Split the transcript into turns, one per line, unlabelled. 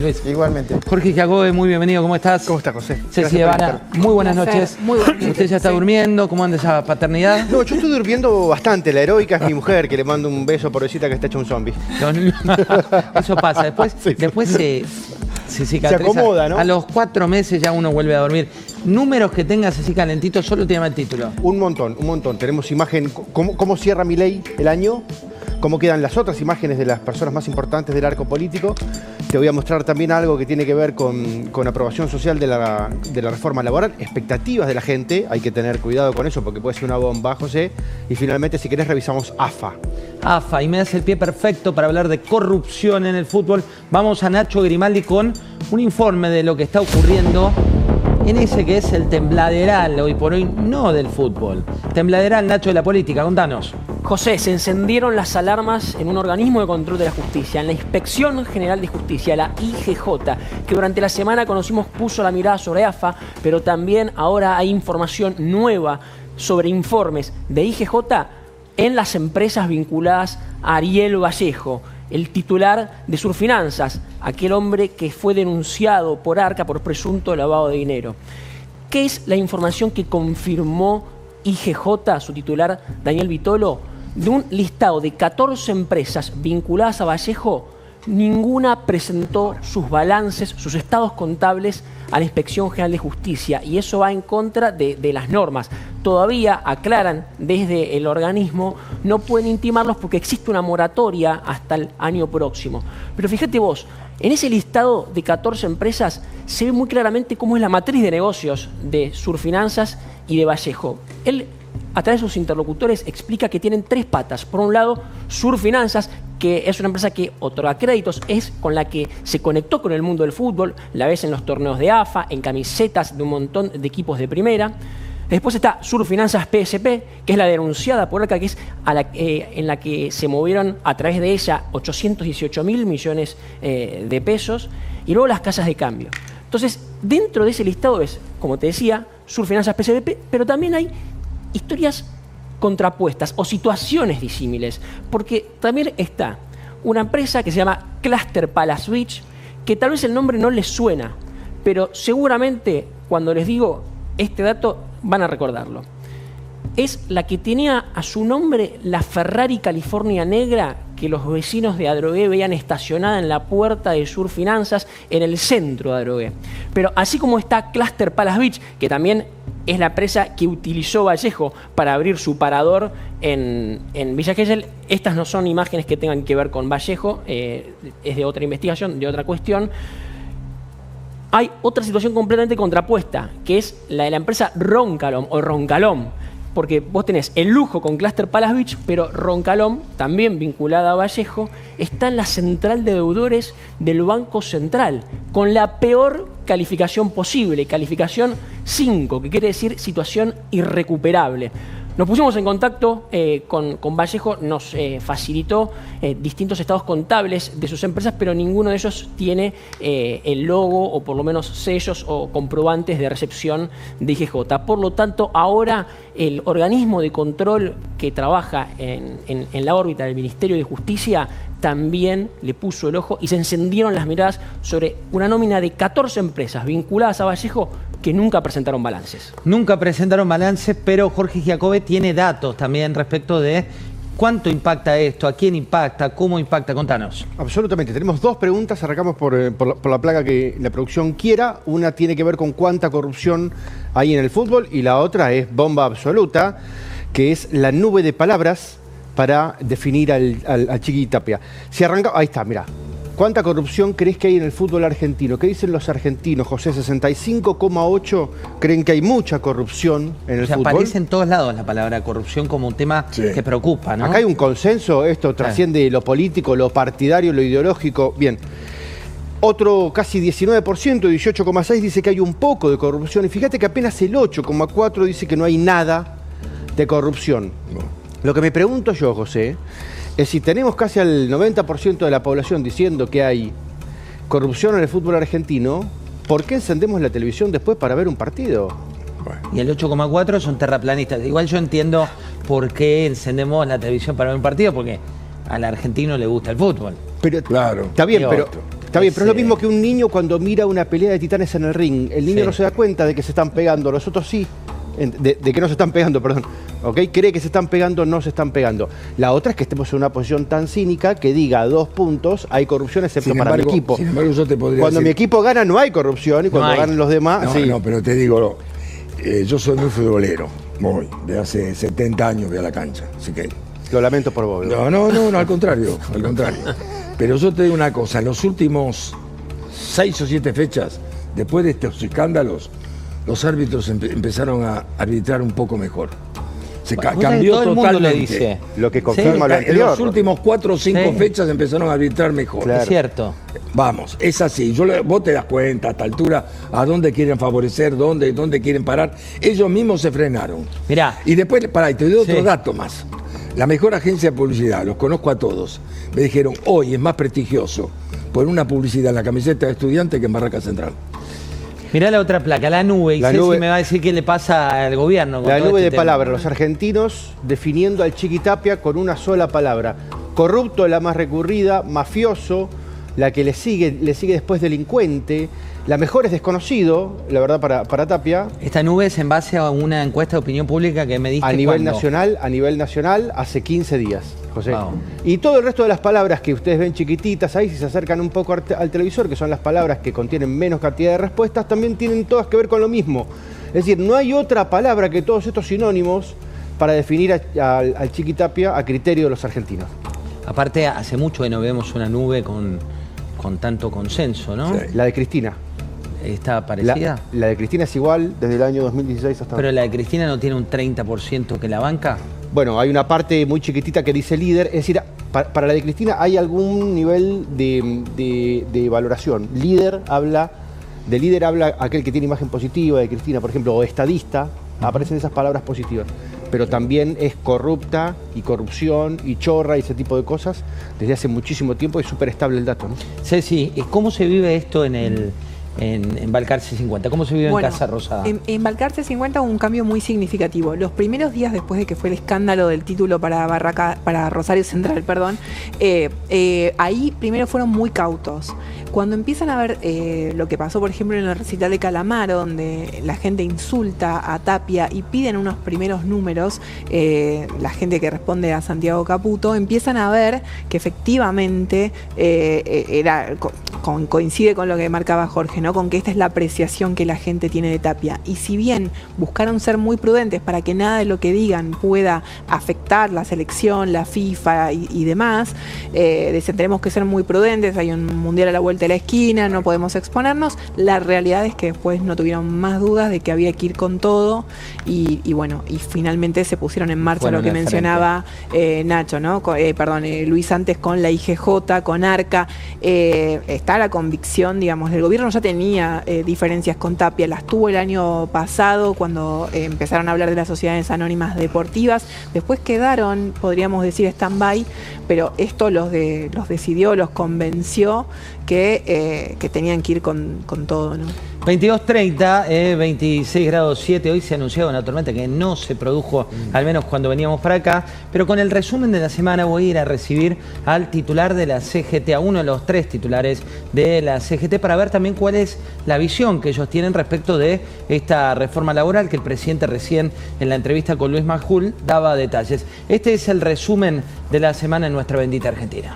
Luis.
Igualmente.
Jorge Giacobbe, muy bienvenido, ¿cómo estás?
¿Cómo está, José?
Ceci Evana, muy buenas noches.
Muy buenas noches.
¿Usted ya está durmiendo? ¿Cómo anda esa paternidad?
No, yo estoy durmiendo bastante. La heroica es mi mujer, que le mando un beso, pobrecita, que está hecha un zombie.
Eso pasa, después,
Sí.
después se cicatriza.
Se acomoda, ¿no?
A los 4 meses ya uno vuelve a dormir. Números que tengas así calentitos, solo te llama el título.
Un montón, un montón. Tenemos imagen, cómo cierra Milei el año, cómo quedan las otras imágenes de las personas más importantes del arco político. Te voy a mostrar también algo que tiene que ver con aprobación social de la reforma laboral, expectativas de la gente. Hay que tener cuidado con eso porque puede ser una bomba, José. Y finalmente, si querés, revisamos AFA.
AFA, y me das el pie perfecto para hablar de corrupción en el fútbol. Vamos a Nacho Grimaldi con un informe de lo que está ocurriendo en ese que es el tembladeral, hoy por hoy, no del fútbol. Tembladeral, Nacho, de la política, contanos.
José, se encendieron las alarmas en un organismo de control de la justicia, en la Inspección General de Justicia, la IGJ, que durante la semana conocimos puso la mirada sobre AFA, pero también ahora hay información nueva sobre informes de IGJ en las empresas vinculadas a Ariel Vallejo, el titular de Surfinanzas, aquel hombre que fue denunciado por Arca por presunto lavado de dinero. ¿Qué es la información que confirmó IGJ, su titular Daniel Vitolo? De un listado de 14 empresas vinculadas a Vallejo, ninguna presentó sus balances, sus estados contables a la Inspección General de Justicia, y eso va en contra de las normas. Todavía, aclaran desde el organismo, no pueden intimarlos porque existe una moratoria hasta el año próximo. Pero fíjate vos, en ese listado de 14 empresas se ve muy claramente cómo es la matriz de negocios de Surfinanzas y de Vallejo. Él, a través de sus interlocutores, explica que tienen 3 patas. Por un lado, Surfinanzas, que es una empresa que otorga créditos, es con la que se conectó con el mundo del fútbol, la ves en los torneos de AFA, en camisetas de un montón de equipos de primera. Después está Surfinanzas PSP, que es la denunciada por Arca, que es en la que se movieron a través de ella 818.000 millones de pesos. Y luego las casas de cambio. Entonces, dentro de ese listado es, como te decía, Surfinanzas PSP, pero también hay historias contrapuestas o situaciones disímiles, porque también está una empresa que se llama Cluster Palace Beach, que tal vez el nombre no les suena, pero seguramente cuando les digo este dato van a recordarlo. Es la que tenía a su nombre la Ferrari California negra que los vecinos de Adrogué veían estacionada en la puerta de Surfinanzas en el centro de Adrogué. Pero así como está Cluster Palace Beach, que también es la empresa que utilizó Vallejo para abrir su parador en Villa Gesell, estas no son imágenes que tengan que ver con Vallejo, es de otra investigación, de otra cuestión. Hay otra situación completamente contrapuesta, que es la de la empresa Roncalom o Roncalom, porque vos tenés el lujo con Cluster Palace Beach, pero Roncalom, también vinculada a Vallejo, está en la central de deudores del Banco Central, con la peor calificación posible, calificación 5, que quiere decir situación irrecuperable. Nos pusimos en contacto con Vallejo, nos facilitó distintos estados contables de sus empresas, pero ninguno de ellos tiene el logo o por lo menos sellos o comprobantes de recepción de IGJ. Por lo tanto, ahora el organismo de control que trabaja en la órbita del Ministerio de Justicia también le puso el ojo y se encendieron las miradas sobre una nómina de 14 empresas vinculadas a Vallejo que nunca presentaron balances.
Nunca presentaron balances, pero Jorge Giacobbe tiene datos también respecto de cuánto impacta esto, a quién impacta, cómo impacta. Contanos.
Absolutamente. Tenemos 2 preguntas. Arrancamos por la placa que la producción quiera. Una tiene que ver con cuánta corrupción hay en el fútbol y la otra es bomba absoluta, que es la nube de palabras para definir al Chiqui Tapia. Si arranca, ahí está, mira. ¿Cuánta corrupción crees que hay en el fútbol argentino? ¿Qué dicen los argentinos, José? 65,8 creen que hay mucha corrupción en el fútbol.
Aparece en todos lados la palabra corrupción como un tema que preocupa, ¿no?
Acá hay un consenso, esto trasciende lo político, lo partidario, lo ideológico. Bien. Otro casi 19%, 18,6 dice que hay un poco de corrupción. Y fíjate que apenas el 8,4 dice que no hay nada de corrupción. Lo que me pregunto yo, José, es si tenemos casi al 90% de la población diciendo que hay corrupción en el fútbol argentino, ¿por qué encendemos la televisión después para ver un partido?
Y el 8,4 son terraplanistas. Igual yo entiendo por qué encendemos la televisión para ver un partido, porque al argentino le gusta el fútbol.
Pero,
Claro.
está bien,
Digo,
pero Está bien, pero es lo mismo que un niño cuando mira una pelea de titanes en el ring. El niño no se da cuenta de que se están pegando, los otros sí. De que no se están pegando, perdón. ¿Ok? Cree que se están pegando, no se están pegando. La otra es que estemos en una posición tan cínica que diga 2 puntos, hay corrupción excepto para mi equipo.
Sin embargo, yo te podría
cuando
decir,
mi equipo gana no hay corrupción y cuando ganan los demás,
no,
sí.
No, pero te digo, yo soy muy futbolero. Voy, de hace 70 años voy a la cancha. Así que...
Lo lamento por vos.
No, al contrario, al contrario. Pero yo te digo una cosa, en los últimos 6 o 7 fechas, después de estos escándalos, los árbitros empezaron a arbitrar un poco mejor. Se cambió
todo el
totalmente.
mundo lo dice.
Lo que confirma lo anterior.
En los últimos 4 o 5 fechas empezaron a arbitrar mejor.
Claro.
Es cierto.
Vamos, es así. Vos te das cuenta a esta altura a dónde quieren favorecer, dónde quieren parar. Ellos mismos se frenaron.
Mirá.
Y después, y te doy otro dato más. La mejor agencia de publicidad, los conozco a todos, me dijeron, hoy es más prestigioso poner una publicidad en la camiseta de Estudiante que en Barraca Central.
Mirá la otra placa, la nube. Y Ceci me va a decir qué le pasa al gobierno.
La nube de palabras, los argentinos definiendo al Chiquitapia con una sola palabra. Corrupto, la más recurrida, mafioso, la que le sigue después delincuente. La mejor es desconocido, la verdad, para Tapia.
Esta nube es en base a una encuesta de opinión pública que me diste
a nivel nacional, hace 15 días, José.
Wow.
Y todo el resto de las palabras que ustedes ven chiquititas ahí, si se acercan un poco al televisor, que son las palabras que contienen menos cantidad de respuestas, también tienen todas que ver con lo mismo. Es decir, no hay otra palabra que todos estos sinónimos para definir al Chiquitapia a criterio de los argentinos.
Aparte, hace mucho que no vemos una nube con tanto consenso, ¿no?
Sí.
La de Cristina.
¿Está parecida?
La de Cristina es igual desde el año 2016 hasta ahora.
Pero la de Cristina no tiene un 30% que la banca.
Bueno, hay una parte muy chiquitita que dice líder, es decir, para la de Cristina hay algún nivel de valoración. Líder habla aquel que tiene imagen positiva de Cristina, por ejemplo, o estadista, aparecen esas palabras positivas. Pero también es corrupta y corrupción y chorra y ese tipo de cosas desde hace muchísimo tiempo, es súper estable el dato, ¿no?
Ceci, ¿cómo se vive esto en Balcarce 50? ¿Cómo se vive en Casa Rosada?
En Balcarce 50 hubo un cambio muy significativo. Los primeros días después de que fue el escándalo del título para Rosario Central, ahí primero fueron muy cautos. Cuando empiezan a ver lo que pasó, por ejemplo, en el recital de Calamaro, donde la gente insulta a Tapia y piden unos primeros números, la gente que responde a Santiago Caputo, empiezan a ver que efectivamente coincide con lo que marcaba Jorge, ¿no? Con que esta es la apreciación que la gente tiene de Tapia. Y si bien buscaron ser muy prudentes para que nada de lo que digan pueda afectar la selección, la FIFA y demás, tenemos que ser muy prudentes, hay un mundial a la vuelta de la esquina, no podemos exponernos. La realidad es que después no tuvieron más dudas de que había que ir con todo y finalmente se pusieron en marcha lo que mencionaba Nacho, ¿no? Luis antes con la IGJ, con ARCA. Está la convicción, digamos, del gobierno ya tenía diferencias con Tapia, las tuvo el año pasado cuando empezaron a hablar de las sociedades anónimas deportivas, después quedaron, podríamos decir, stand-by, pero esto los decidió, los convenció que tenían que ir con todo, ¿no?
22:30, 26 grados 7. Hoy se ha anunciado una tormenta que no se produjo, al menos cuando veníamos para acá. Pero con el resumen de la semana voy a ir a recibir al titular de la CGT, a uno de los 3 titulares de la CGT, para ver también cuál es la visión que ellos tienen respecto de esta reforma laboral que el presidente recién en la entrevista con Luis Majul daba detalles. Este es el resumen de la semana en nuestra bendita Argentina.